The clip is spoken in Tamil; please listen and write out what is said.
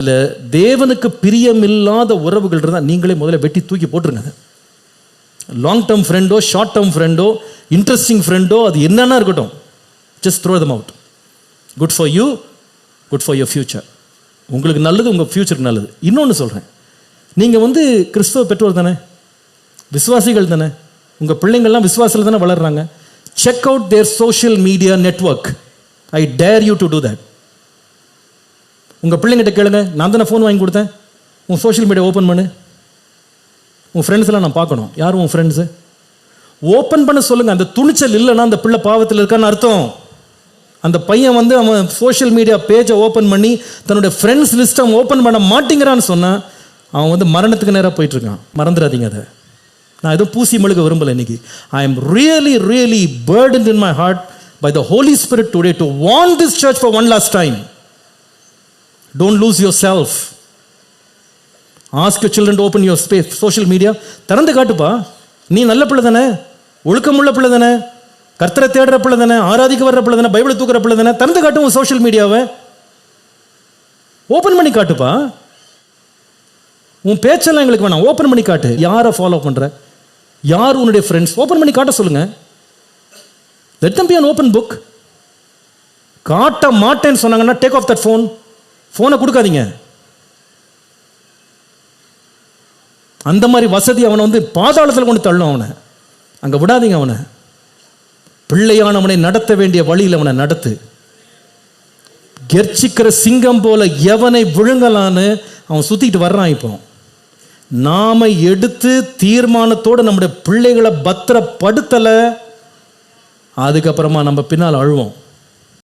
இல்லை தேவனுக்கு பிரியமில்லாத உறவுகள் இருந்தால் நீங்களே முதல்ல வெட்டி தூக்கி போட்டுருங்க. லாங் டேர்ம் ஃப்ரெண்டோ, ஷார்ட் டேர்ம் ஃப்ரெண்டோ, இன்ட்ரெஸ்டிங் ஃப்ரெண்டோ, அது என்னன்னா இருக்கட்டும், just throw them out. Good for you, good for your future. உங்களுக்கு நல்லது, உங்கள் ஃபியூச்சருக்கு நல்லது. இன்னொன்று சொல்கிறேன், நீங்கள் கிறிஸ்தவ பெற்றோர் தானே, விசுவாசிகள் தானே, உங்கள் பிள்ளைங்கள்லாம் விசுவாசத்தில் தானே வளர்கிறாங்க. Check out their social media network. I dare you to do that. உங்கள் பிள்ளைங்கிட்ட கேளுங்க, நான் தானே ஃபோன் வாங்கி கொடுத்தேன், உன் சோஷியல் மீடியா ஓப்பன் பண்ணு, உன் ஃப்ரெண்ட்ஸ்லாம் நான் பார்க்கணும், யாரும் உன் ஃப்ரெண்ட்ஸு ஓப்பன் பண்ண சொல்லுங்கள். அந்த துணிச்சல் இல்லைன்னா அந்த பிள்ளை பாவத்தில் இருக்கான்னு அர்த்தம். அந்த பையன் அவன் சோஷியல் மீடியா பேஜை ஓப்பன் பண்ணி தன்னுடைய ஃப்ரெண்ட்ஸ் லிஸ்ட்டை அவன் ஓப்பன் பண்ண மாட்டேங்கிறான்னு சொன்னால் அவன் மரணத்துக்கு நேராக போயிட்டுருக்கான். மறந்துடாதீங்க அதை. நான் எதுவும் பூசி மெழுக விரும்பலை இன்னைக்கு. I am really really burdened in my heart by the Holy Spirit today to warn this church for one last time. Don't lose yourself. Ask your children to open your space, social media. திறந்து காட்டுப்பா, நீ நல்ல பிள்ளை தானே, ஒழுக்கமுள்ள பிள்ளை தானே, கர்த்தரை தேடுற பிள்ளை தானே, ஆராதிக்க வர்ற பிள்ளை தானே, பைபிளை தூக்குற பிள்ளை தானே, திறந்து காட்டு உன் சோஷியல் மீடியாவை, ஓப்பன் பண்ணி காட்டுப்பா. உன் பேச்செல்லாம் எங்களுக்கு வேணாம், ஓப்பன் பண்ணி காட்டு. யாரை ஃபாலோ பண்ணுற, யார் உன்னுடைய ஃப்ரெண்ட்ஸ், ஓப்பன் பண்ணி காட்ட சொல்லுங்க. let them be an open book. காட்ட மாட்டேன்னு சொன்னாங்கன்னா டேக் ஆஃப் தட் ஃபோன். ஃபோனை கொடுக்காதீங்க. அந்த மாதிரி வசதி அவனை பாதாளத்தில் கொண்டு தள்ளும். அவனை அங்கே விடாதீங்க. அவனை பிள்ளையானவனை நடத்த வேண்டிய வழியில் அவனை நடத்து. கெர்ச்சிக்கிற சிங்கம் போல எவனை விழுங்கலான்னு அவன் சுற்றிக்கிட்டு வர்றான். இப்போ நாம எடுத்து தீர்மானத்தோடு நம்முடைய பிள்ளைகளை பத்திரப்படுத்தலை, அதுக்கப்புறமா நம்ம பின்னால் அழுவோம்.